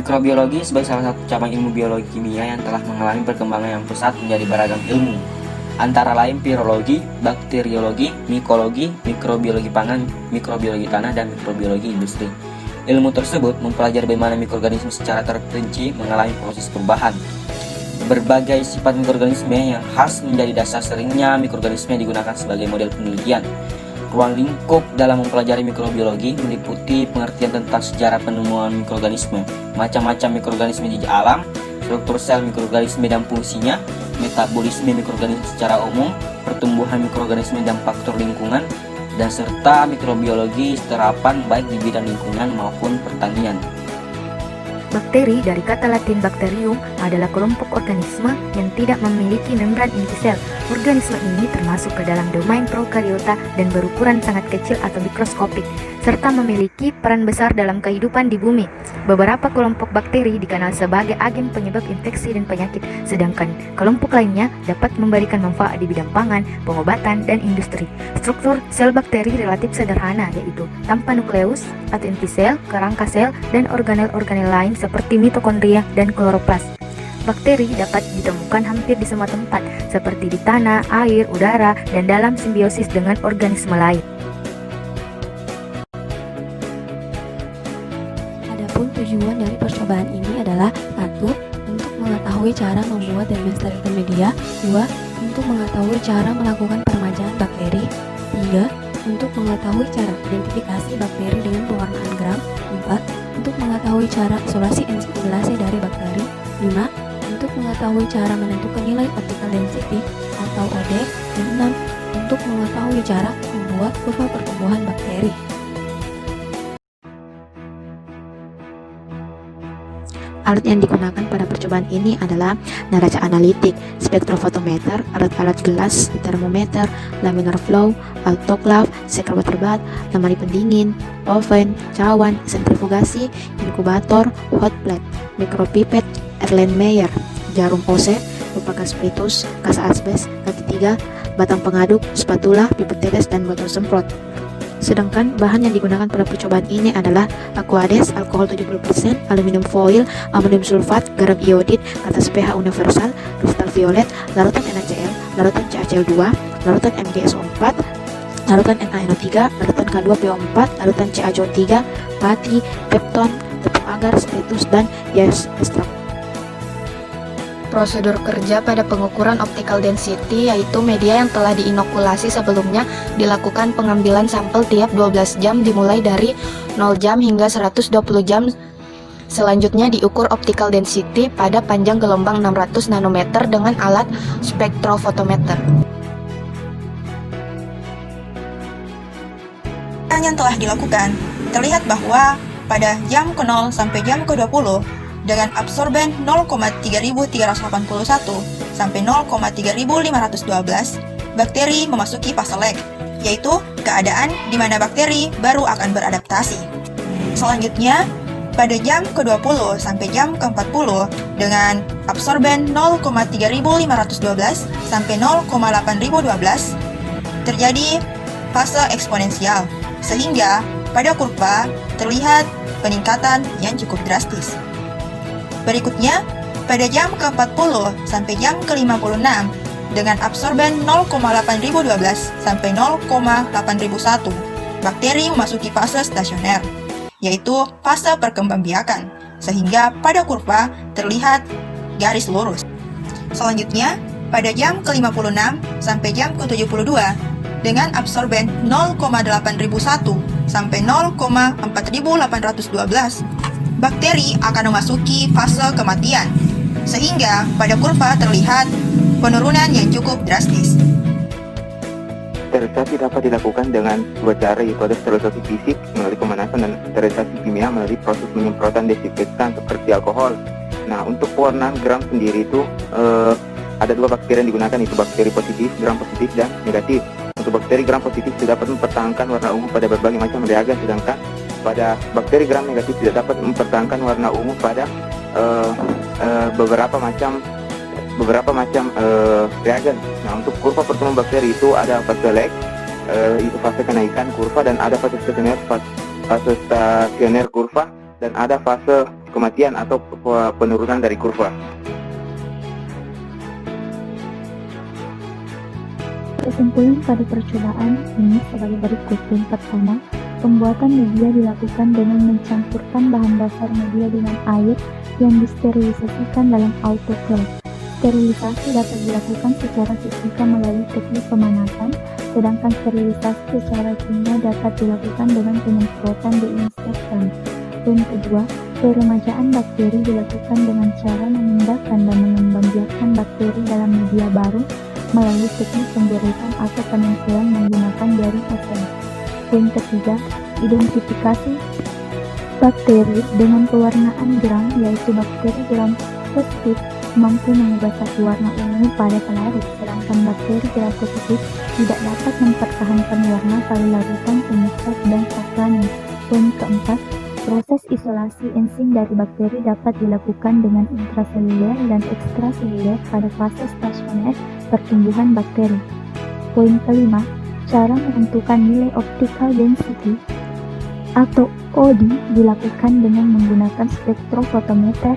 Mikrobiologi sebagai salah satu cabang ilmu biologi kimia yang telah mengalami perkembangan yang pesat menjadi beragam ilmu, antara lain virologi, bakteriologi, mikologi, mikrobiologi pangan, mikrobiologi tanah, dan mikrobiologi industri. Ilmu tersebut mempelajari bagaimana mikroorganisme secara terperinci mengalami proses perubahan. Berbagai sifat mikroorganisme yang khas menjadi dasar seringnya mikroorganisme digunakan sebagai model penelitian. Ruang lingkup dalam mempelajari mikrobiologi meliputi pengertian tentang sejarah penemuan mikroorganisme, macam-macam mikroorganisme di alam, struktur sel mikroorganisme dan fungsinya, metabolisme mikroorganisme secara umum, pertumbuhan mikroorganisme dan faktor lingkungan, dan serta mikrobiologi terapan baik di bidang lingkungan maupun pertanian. Bakteri dari kata Latin bacterium adalah kelompok organisme yang tidak memiliki membran inti sel. Organisme ini termasuk ke dalam domain prokariota dan berukuran sangat kecil atau mikroskopik, serta memiliki peran besar dalam kehidupan di bumi. Beberapa kelompok bakteri dikenal sebagai agen penyebab infeksi dan penyakit, sedangkan kelompok lainnya dapat memberikan manfaat di bidang pangan, pengobatan, dan industri. Struktur sel bakteri relatif sederhana, yaitu tanpa nukleus atau inti sel, kerangka sel, dan organel-organel lain seperti mitokondria dan kloroplas. Bakteri dapat ditemukan hampir di semua tempat, seperti di tanah, air, udara, dan dalam simbiosis dengan organisme lain. Adapun tujuan dari percobaan ini adalah 1. Untuk mengetahui cara membuat dan melestarikan media. 2. Untuk mengetahui cara melakukan peremajaan bakteri. 3. Untuk mengetahui cara identifikasi bakteri dengan pewarnaan gram. 4. Untuk mengetahui cara isolasi enzimilase dari bakteri. 5. Untuk mengetahui cara menentukan nilai optical density atau OD. Dan 6. Untuk mengetahui cara membuat kurva pertumbuhan bakteri. Alat yang digunakan pada percobaan ini adalah neraca analitik, spektrofotometer, alat-alat gelas, termometer, laminar flow, autoclave, shaker water bath, lemari pendingin, oven, cawan, sentrifugasi, inkubator, hot plate, mikropipet, Erlenmeyer, jarum OC, pipa gas spritus, kasa asbes, kaki 3, batang pengaduk, spatula, pipet tetes, dan botol semprot. Sedangkan bahan yang digunakan pada percobaan ini adalah aquades, alkohol 70%, aluminium foil, amonium sulfat, garam iodid, kertas pH universal, kristal violet, larutan NaCl, larutan CaCl2, larutan MgSO4, larutan NaNO3, larutan K2PO4, larutan CaCO3, pati, pepton, tepung agar, spiritus, dan yeast extract. Prosedur kerja pada pengukuran optical density yaitu media yang telah diinokulasi sebelumnya dilakukan pengambilan sampel tiap 12 jam dimulai dari 0 jam hingga 120 jam. Selanjutnya diukur optical density pada panjang gelombang 600 nanometer dengan alat spektrofotometer. Yang telah dilakukan, terlihat bahwa pada jam ke-0 sampai jam ke-20 dengan absorben 0,3381 sampai 0,3512, bakteri memasuki fase lag, yaitu keadaan di mana bakteri baru akan beradaptasi. Selanjutnya, pada jam ke-20 sampai jam ke-40 dengan absorben 0,3512 sampai 0,8012 terjadi fase eksponensial, sehingga pada kurva terlihat peningkatan yang cukup drastis. Berikutnya, pada jam ke-40 sampai jam ke-56 dengan absorben 0,8012 sampai 0,8001, bakteri memasuki fase stasioner, yaitu fase perkembangbiakan, sehingga pada kurva terlihat garis lurus. Selanjutnya, pada jam ke-56 sampai jam ke-72 dengan absorben 0,8001 sampai 0,4812, bakteri akan memasuki fase kematian, sehingga pada kurva terlihat penurunan yang cukup drastis. Sterilisasi dapat dilakukan dengan dua cara, yaitu ada sterilisasi fisik melalui pemanasan dan sterilisasi kimia melalui proses penyemprotan desinfektan seperti alkohol. Nah, untuk pewarnaan gram sendiri itu ada dua bakteri yang digunakan, yaitu bakteri positif, gram positif, dan negatif. Untuk bakteri gram positif dapat mempertahankan warna ungu pada berbagai macam reagen, sedangkan pada bakteri gram negatif tidak dapat mempertahankan warna ungu pada beberapa macam reagen. Nah, untuk kurva pertumbuhan bakteri itu ada fase lag, itu fase kenaikan kurva, dan ada fase stasioner kurva. dan ada fase kematian atau penurunan dari kurva. Kesimpulan pada percobaan ini sebagai berikut. Yang pertama, pembuatan media dilakukan dengan mencampurkan bahan dasar media dengan air yang disterilisasikan dalam autoclave. Sterilisasi dapat dilakukan secara fisika melalui teknik pemanasan, sedangkan sterilisasi secara kimia dapat dilakukan dengan penyemprotan disinfektan. Poin kedua, peremajaan bakteri dilakukan dengan cara memindahkan dan mengembangbiakkan bakteri dalam media baru melalui teknik pemberetan atau penempel menggunakan jaring ozon. Poin ketiga, identifikasi bakteri dengan pewarnaan gram, yaitu bakteri gram positif mampu mengubah satu warna ungu pada pelarut, sedangkan bakteri gram positif tidak dapat mempertahankan warna pada larutan penyesat dan sakrani. Poin keempat, proses isolasi enzim dari bakteri dapat dilakukan dengan intraseluler dan ekstraseluler pada fase stasioner pertumbuhan bakteri. Poin kelima, cara menentukan nilai optical density atau OD dilakukan dengan menggunakan spektrofotometer